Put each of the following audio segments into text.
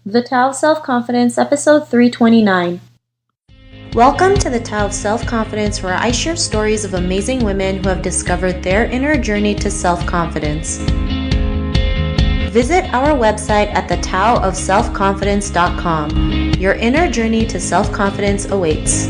The Tao of Self-Confidence, episode 329. Welcome to the Tao of Self-Confidence, where I share stories of amazing women who have discovered their inner journey to self-confidence. Visit our website at thetaoofselfconfidence.com. Your inner journey to self-confidence awaits.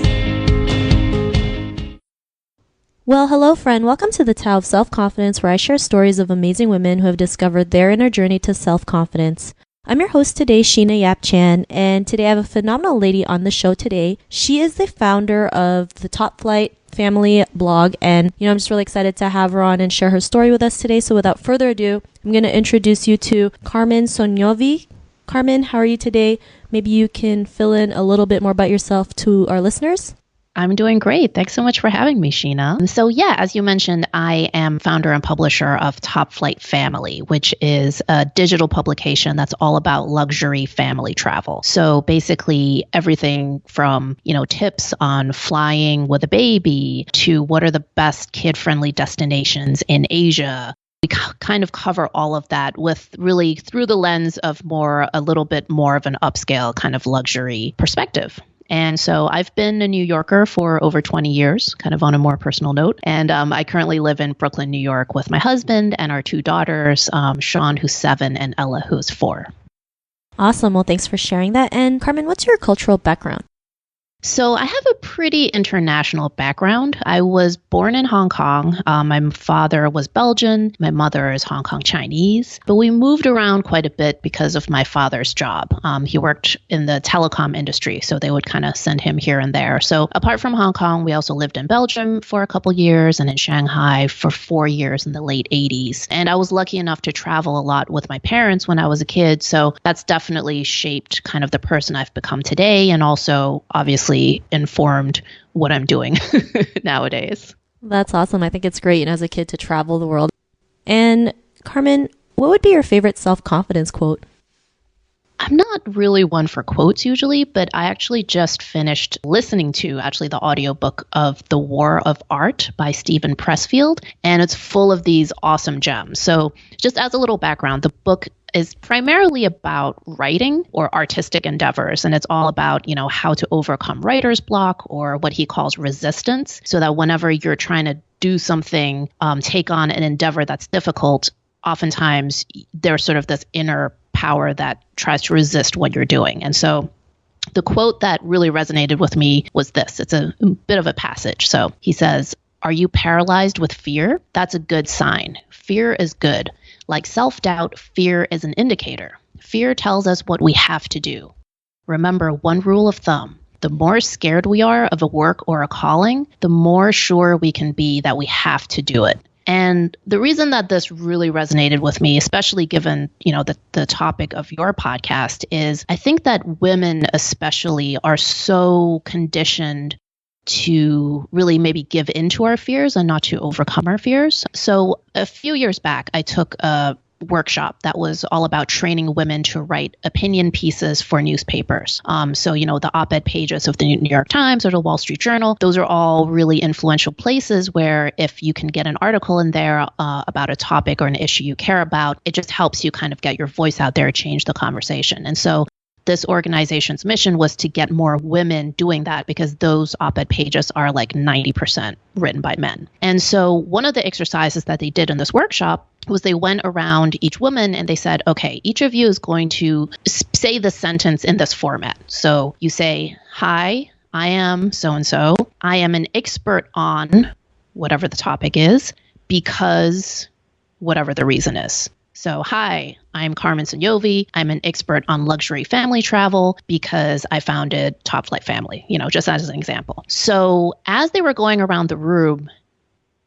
Well, hello friend. Welcome to the Tao of Self-Confidence, where I share stories of amazing women who have discovered their inner journey to self-confidence. I'm your host today, Sheena Yap Chan, and today I have a phenomenal lady on the show today. She is the founder of the Top Flight family blog, and I'm just really excited to have her on and share her story with us today. So without further ado, I'm going to introduce you to Carmen Sognonvi. Carmen, how are you today? Maybe you can fill in a little bit more about yourself to our listeners. I'm doing great. Thanks so much for having me, Sheena. So as you mentioned, I am founder and publisher of Top Flight Family, which is a digital publication that's all about luxury family travel. So basically everything from, tips on flying with a baby to what are the best kid-friendly destinations in Asia. We kind of cover all of that with really through the lens of a little bit more of an upscale kind of luxury perspective. And so I've been a New Yorker for over 20 years, kind of on a more personal note. And I currently live in Brooklyn, New York with my husband and our two daughters, Sean, who's 7, and Ella, who's 4. Awesome. Well, thanks for sharing that. And Carmen, what's your cultural background? So I have a pretty international background. I was born in Hong Kong. My father was Belgian. My mother is Hong Kong Chinese. But we moved around quite a bit because of my father's job. He worked in the telecom industry, so they would kind of send him here and there. So apart from Hong Kong, we also lived in Belgium for a couple years and in Shanghai for 4 years in the late 80s. And I was lucky enough to travel a lot with my parents when I was a kid. So that's definitely shaped kind of the person I've become today, and also obviously informed what I'm doing nowadays. That's awesome. I think it's great as a kid to travel the world. And Carmen, what would be your favorite self-confidence quote? I'm not really one for quotes usually, but I actually just finished listening to the audiobook of The War of Art by Stephen Pressfield, and it's full of these awesome gems. So just as a little background, the book is primarily about writing or artistic endeavors. And it's all about, how to overcome writer's block, or what he calls resistance, so that whenever you're trying to do something, take on an endeavor that's difficult, oftentimes there's sort of this inner power that tries to resist what you're doing. And so the quote that really resonated with me was this. It's a bit of a passage. So he says, "Are you paralyzed with fear? That's a good sign. Fear is good. Like self-doubt, fear is an indicator. Fear tells us what we have to do. Remember one rule of thumb. The more scared we are of a work or a calling, the more sure we can be that we have to do it." And the reason that this really resonated with me, especially given, the topic of your podcast, is I think that women especially are so conditioned to really maybe give into our fears and not to overcome our fears. So a few years back, I took a workshop that was all about training women to write opinion pieces for newspapers. So the op-ed pages of the New York Times or the Wall Street Journal, those are all really influential places where if you can get an article in there about a topic or an issue you care about, it just helps you kind of get your voice out there, change the conversation. And so this organization's mission was to get more women doing that, because those op-ed pages are like 90% written by men. And so one of the exercises that they did in this workshop was they went around each woman and they said, okay, each of you is going to say the sentence in this format. So you say, "Hi, I am so-and-so. I am an expert on whatever the topic is because whatever the reason is." So, "Hi, I'm Carmen Sognonvi. I'm an expert on luxury family travel because I founded Top Flight Family," just as an example. So as they were going around the room,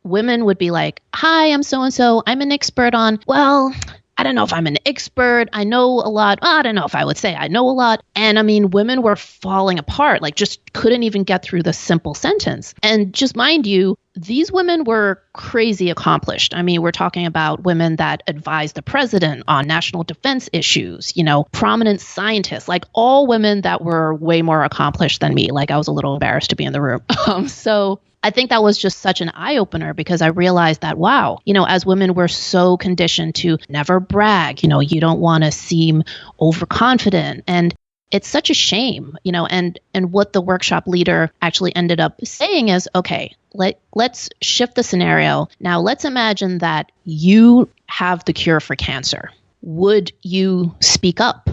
women would be like, "Hi, I'm so-and-so. I'm an expert on, well, I don't know if I'm an expert. I know a lot. I don't know if I would say I know a lot." And I mean, women were falling apart, like just couldn't even get through the simple sentence. And just mind you, these women were crazy accomplished. I mean, we're talking about women that advise the president on national defense issues, prominent scientists, like all women that were way more accomplished than me. Like I was a little embarrassed to be in the room. So I think that was just such an eye opener because I realized that, wow, as women, we're so conditioned to never brag. You don't want to seem overconfident. And it's such a shame, and what the workshop leader actually ended up saying is, okay, let's shift the scenario. Now, let's imagine that you have the cure for cancer. Would you speak up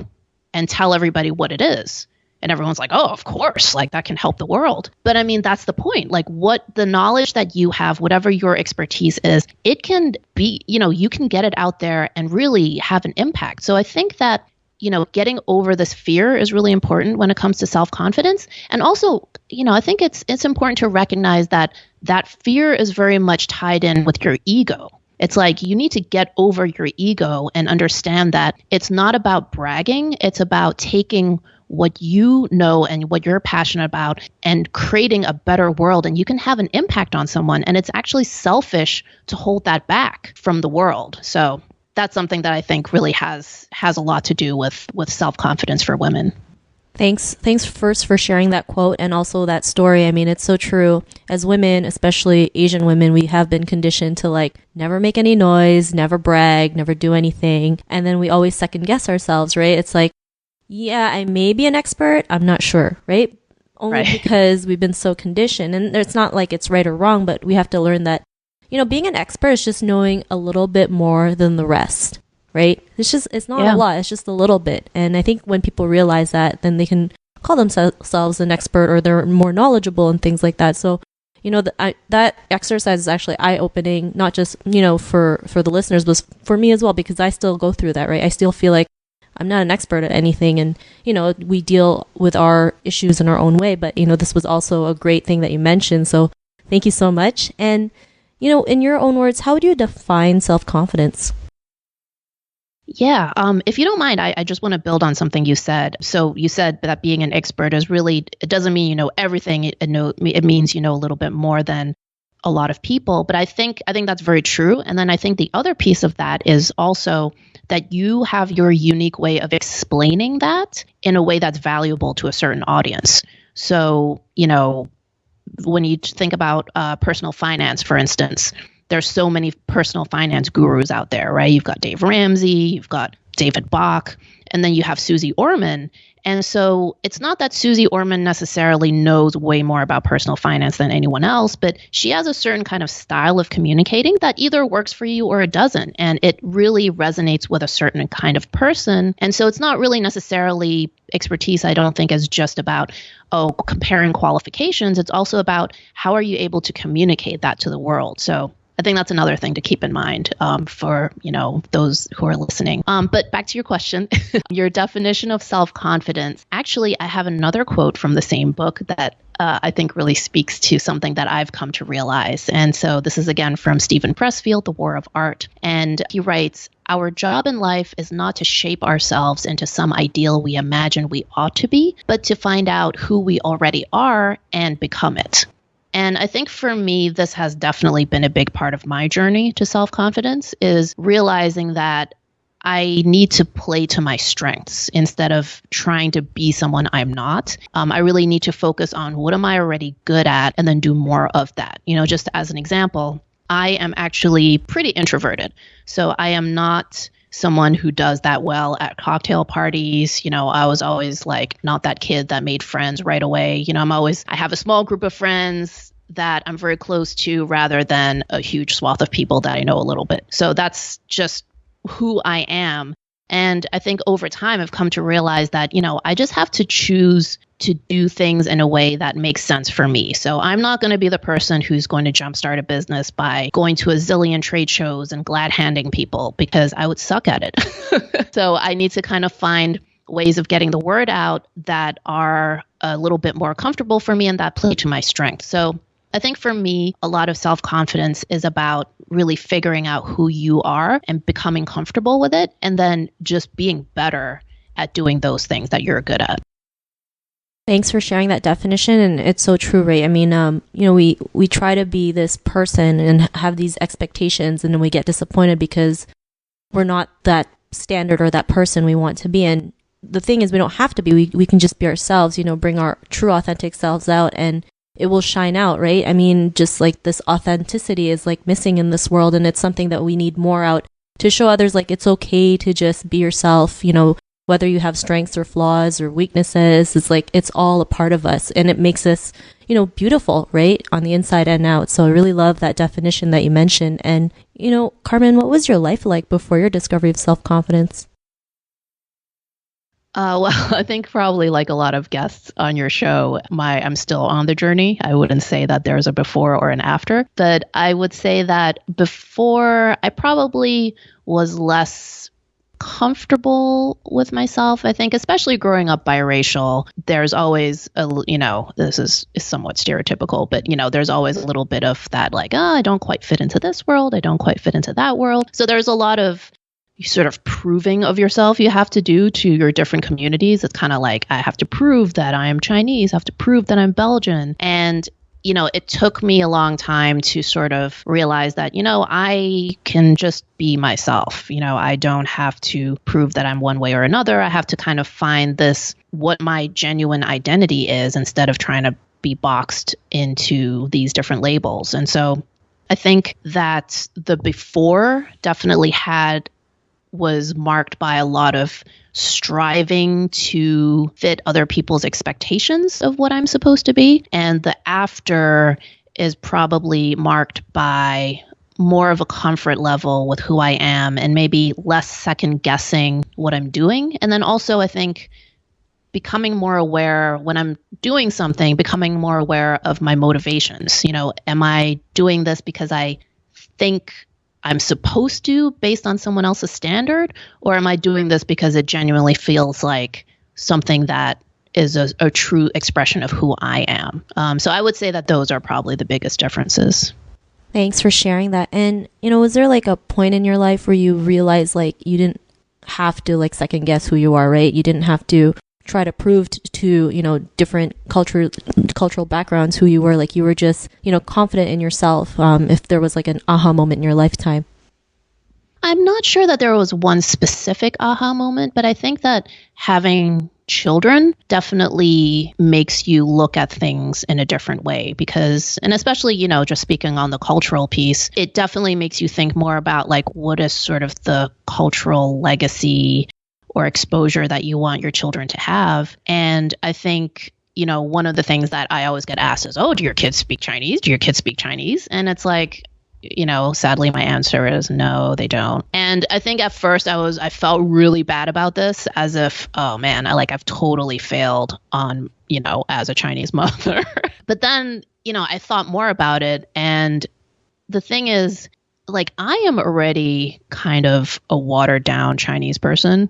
and tell everybody what it is? And everyone's like, oh, of course, like that can help the world. But I mean, that's the point. Like what the knowledge that you have, whatever your expertise is, it can be, you can get it out there and really have an impact. So I think that, getting over this fear is really important when it comes to self-confidence. And also, I think it's important to recognize that fear is very much tied in with your ego. It's like you need to get over your ego and understand that it's not about bragging. It's about taking what you know and what you're passionate about and creating a better world. And you can have an impact on someone. And it's actually selfish to hold that back from the world. So that's something that I think really has a lot to do with self-confidence for women. Thanks first for sharing that quote and also that story. I mean, it's so true. As women, especially Asian women, we have been conditioned to like never make any noise, never brag, never do anything. And then we always second guess ourselves, right? It's like, yeah, I may be an expert. I'm not sure, right? Only right. Because we've been so conditioned. And it's not like it's right or wrong, but we have to learn that, being an expert is just knowing a little bit more than the rest. Right? It's not a lot. It's just a little bit. And I think when people realize that, then they can call themselves an expert or they're more knowledgeable and things like that. So, that exercise is actually eye-opening, not just, for the listeners, but for me as well, because I still go through that, right? I still feel like I'm not an expert at anything. And, we deal with our issues in our own way. But, this was also a great thing that you mentioned. So thank you so much. And, in your own words, how would you define self-confidence? Yeah. If you don't mind, I just want to build on something you said. So you said that being an expert is really, it doesn't mean you know everything. It means you know a little bit more than a lot of people. But I think that's very true. And then I think the other piece of that is also that you have your unique way of explaining that in a way that's valuable to a certain audience. So, when you think about personal finance, for instance, there's so many personal finance gurus out there, right? You've got Dave Ramsey, you've got David Bach, and then you have Susie Orman. And so it's not that Susie Orman necessarily knows way more about personal finance than anyone else, but she has a certain kind of style of communicating that either works for you or it doesn't. And it really resonates with a certain kind of person. And so it's not really necessarily expertise, I don't think, is just about, comparing qualifications. It's also about how are you able to communicate that to the world. So I think that's another thing to keep in mind for, those who are listening. But back to your question, your definition of self-confidence. Actually, I have another quote from the same book that I think really speaks to something that I've come to realize. And so this is again from Stephen Pressfield, The War of Art. And he writes, "Our job in life is not to shape ourselves into some ideal we imagine we ought to be, but to find out who we already are and become it." And I think for me, this has definitely been a big part of my journey to self-confidence, is realizing that I need to play to my strengths instead of trying to be someone I'm not. I really need to focus on what am I already good at and then do more of that. Just as an example, I am actually pretty introverted. So I am not someone who does that well at cocktail parties. I was always like not that kid that made friends right away. I have a small group of friends that I'm very close to rather than a huge swath of people that I know a little bit. So that's just who I am. And I think over time, I've come to realize that, I just have to choose to do things in a way that makes sense for me. So I'm not going to be the person who's going to jumpstart a business by going to a zillion trade shows and glad handing people, because I would suck at it. So I need to kind of find ways of getting the word out that are a little bit more comfortable for me and that play to my strengths. So I think for me, a lot of self-confidence is about really figuring out who you are and becoming comfortable with it, and then just being better at doing those things that you're good at. Thanks for sharing that definition. And it's so true, right? I mean, we try to be this person and have these expectations, and then we get disappointed because we're not that standard or that person we want to be. And the thing is, we don't have to be. We can just be ourselves, bring our true authentic selves out and it will shine out, right? I mean, just like this authenticity is like missing in this world, and it's something that we need more out to show others like it's okay to just be yourself, whether you have strengths or flaws or weaknesses. It's like it's all a part of us, and it makes us, beautiful, right? On the inside and out. So I really love that definition that you mentioned. And, Carmen, what was your life like before your discovery of self-confidence? Well, I think probably like a lot of guests on your show, I'm still on the journey. I wouldn't say that there's a before or an after, but I would say that before I probably was less comfortable with myself. I think, especially growing up biracial, there's always this is somewhat stereotypical, but there's always a little bit of that, like, oh, I don't quite fit into this world. I don't quite fit into that world. So there's a lot of sort of proving of yourself you have to do to your different communities. It's kind of like, I have to prove that I am Chinese, I have to prove that I'm Belgian. And, it took me a long time to sort of realize that, I can just be myself. I don't have to prove that I'm one way or another. I have to kind of find what my genuine identity is, instead of trying to be boxed into these different labels. And so I think that the before definitely was marked by a lot of striving to fit other people's expectations of what I'm supposed to be. And the after is probably marked by more of a comfort level with who I am, and maybe less second guessing what I'm doing. And then also, I think, becoming more aware when I'm doing something, becoming more aware of my motivations. Am I doing this because I think I'm supposed to, based on someone else's standard, or am I doing this because it genuinely feels like something that is a true expression of who I am? So I would say that those are probably the biggest differences. Thanks for sharing that. And, was there like a point in your life where you realized like you didn't have to like second guess who you are, right? You didn't have to try to prove to different cultural backgrounds who you were. Like you were just confident in yourself. If there was like an aha moment in your lifetime. I'm not sure that there was one specific aha moment, but I think that having children definitely makes you look at things in a different way, because, and especially, just speaking on the cultural piece, it definitely makes you think more about like, what is sort of the cultural legacy or exposure that you want your children to have. And I think, one of the things that I always get asked is, oh, do your kids speak Chinese? Do your kids speak Chinese? And it's like, sadly, my answer is no, they don't. And I think at first I felt really bad about this, as if, oh man, I've totally failed on, as a Chinese mother. But then, I thought more about it. And the thing is, like, I am already kind of a watered down Chinese person.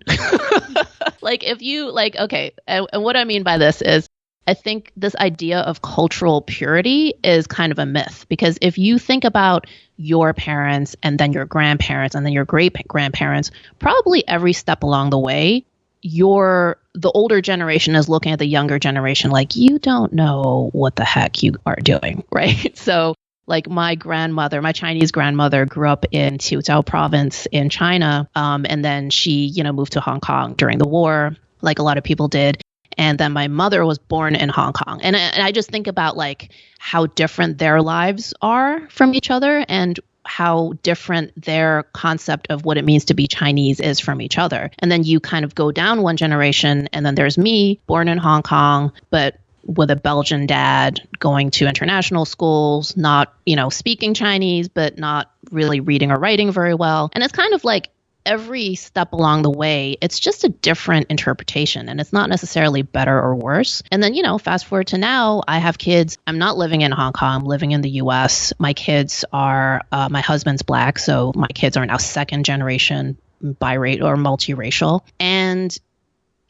Like, if you okay. And what I mean by this is, I think this idea of cultural purity is kind of a myth, because if you think about your parents and then your grandparents and then your great grandparents, probably every step along the way, the older generation is looking at the younger generation like, you don't know what the heck you are doing, right? So like my Chinese grandmother grew up in Seatrade Province in China. And then she, moved to Hong Kong during the war, like a lot of people did. And then my mother was born in Hong Kong. And I just think about like how different their lives are from each other, and how different their concept of what it means to be Chinese is from each other. And then you kind of go down one generation, and then there's me, born in Hong Kong, but with a Belgian dad, going to international schools, not, speaking Chinese, but not really reading or writing very well. And it's kind of like every step along the way, it's just a different interpretation, and it's not necessarily better or worse. And then, fast forward to now, I have kids. I'm not living in Hong Kong, I'm living in the US. My kids are, my husband's Black, so my kids are now second generation biracial or multiracial. And,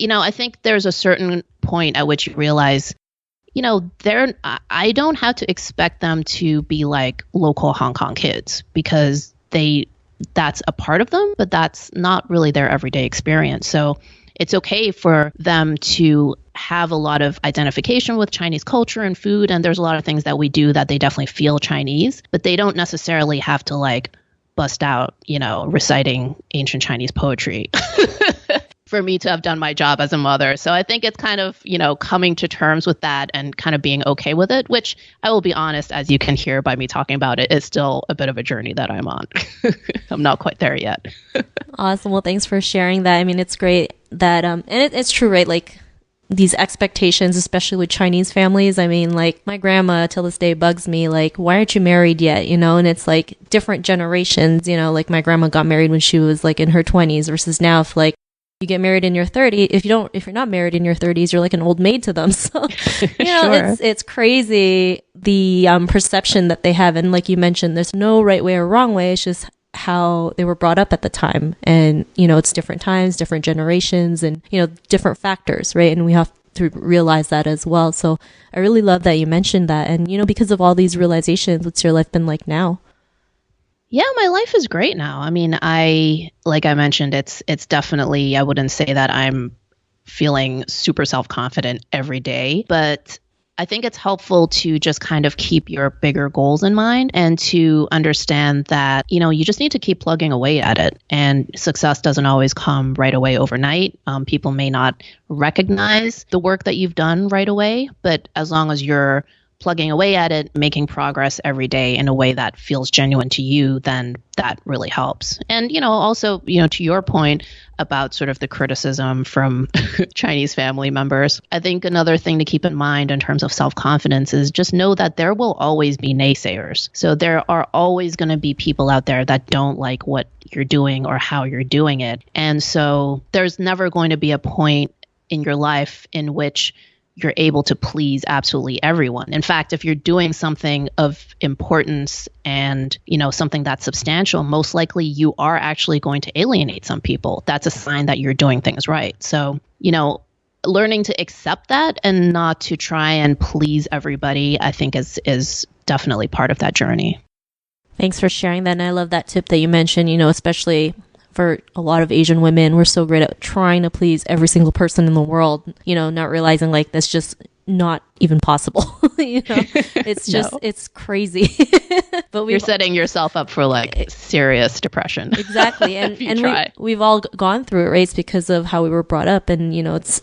I think there's a certain point at which you realize, I don't have to expect them to be like local Hong Kong kids, because that's a part of them, but that's not really their everyday experience. So it's okay for them to have a lot of identification with Chinese culture and food. And there's a lot of things that we do that they definitely feel Chinese, but they don't necessarily have to like bust out, reciting ancient Chinese poetry. for me to have done my job as a mother. So I think it's kind of, coming to terms with that and kind of being okay with it, which I will be honest, as you can hear by me talking about it, is still a bit of a journey that I'm on. I'm not quite there yet. Awesome. Well, thanks for sharing that. I mean, it's great that, and it's true, right? Like these expectations, especially with Chinese families. I mean, like my grandma till this day bugs me, like, why aren't you married yet? And it's like different generations, like my grandma got married when she was like in her 20s versus now if like you get married in your 30s, if you're not married in your 30s, you're like an old maid to them. So, Sure. it's crazy the perception that they have. And like you mentioned, there's no right way or wrong way. It's just how they were brought up at the time. And, it's different times, different generations, and, different factors, right? And we have to realize that as well. So I really love that you mentioned that. And, because of all these realizations, what's your life been like now? Yeah, my life is great now. I mean, like I mentioned, it's definitely, I wouldn't say that I'm feeling super self-confident every day, but I think it's helpful to just kind of keep your bigger goals in mind and to understand that, you just need to keep plugging away at it. And success doesn't always come right away overnight. People may not recognize the work that you've done right away, but as long as you're plugging away at it, making progress every day in a way that feels genuine to you, then that really helps. And, also, to your point about sort of the criticism from Chinese family members, I think another thing to keep in mind in terms of self-confidence is just know that there will always be naysayers. So there are always going to be people out there that don't like what you're doing or how you're doing it. And so there's never going to be a point in your life in which you're able to please absolutely everyone. In fact, if you're doing something of importance and, something that's substantial, most likely you are actually going to alienate some people. That's a sign that you're doing things right. So, learning to accept that and not to try and please everybody, I think is definitely part of that journey. Thanks for sharing that. And I love that tip that you mentioned, especially for a lot of Asian women, we're so great at trying to please every single person in the world, not realizing like that's just not even possible. It's just, no. It's crazy. But you're setting yourself up for like serious depression. Exactly. And, we've all gone through it, right? It's because of how we were brought up. And,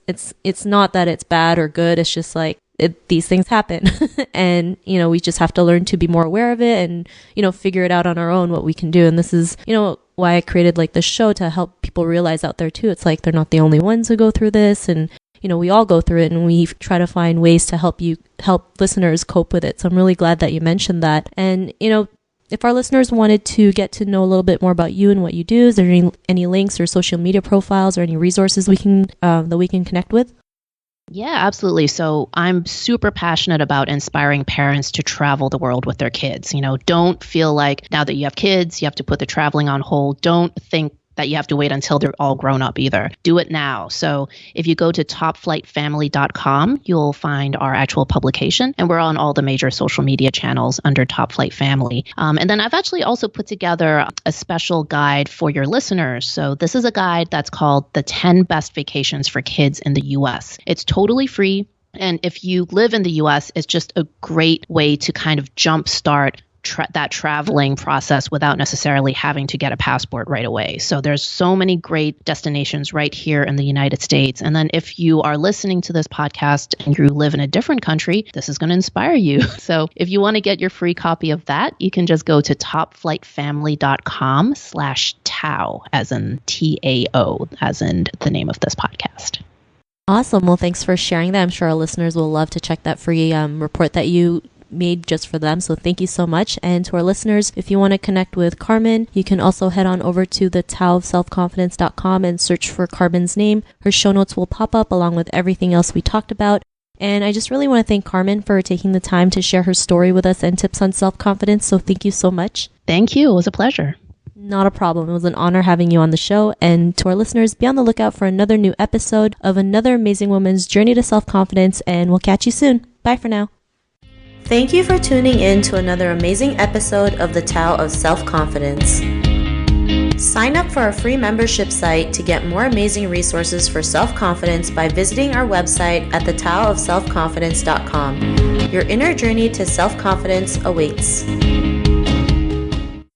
it's not that it's bad or good. It's just like, these things happen. And, we just have to learn to be more aware of it and, figure it out on our own, what we can do. And this is, why I created like this show to help people realize out there too. It's like, they're not the only ones who go through this. And, we all go through it and we try to find ways to help listeners cope with it. So I'm really glad that you mentioned that. And, if our listeners wanted to get to know a little bit more about you and what you do, is there any links or social media profiles or any resources that we can connect with? Yeah, absolutely. So I'm super passionate about inspiring parents to travel the world with their kids. Don't feel like now that you have kids, you have to put the traveling on hold. Don't think that you have to wait until they're all grown up either. Do it now. So if you go to topflightfamily.com, you'll find our actual publication. And we're on all the major social media channels under Top Flight Family. And then I've actually also put together a special guide for your listeners. So this is a guide that's called The 10 Best Vacations for Kids in the U.S. It's totally free. And if you live in the U.S., it's just a great way to kind of jumpstart that traveling process without necessarily having to get a passport right away. So there's so many great destinations right here in the United States. And then if you are listening to this podcast and you live in a different country, this is going to inspire you. So if you want to get your free copy of that, you can just go to topflightfamily.com/Tao, as in TAO, as in the name of this podcast. Awesome. Well, thanks for sharing that. I'm sure our listeners will love to check that free report that you made just for them. So thank you so much. And to our listeners, if you want to connect with Carmen, you can also head on over to the taoofselfconfidence.com and search for Carmen's name. Her show notes will pop up along with everything else we talked about. And I just really want to thank Carmen for taking the time to share her story with us and tips on self-confidence. So thank you so much. Thank you. It was a pleasure. Not a problem. It was an honor having you on the show. And to our listeners, be on the lookout for another new episode of another amazing woman's journey to self-confidence. And we'll catch you soon. Bye for now. Thank you for tuning in to another amazing episode of the Tao of Self-Confidence. Sign up for our free membership site to get more amazing resources for self-confidence by visiting our website at thetaoofselfconfidence.com. Your inner journey to self-confidence awaits.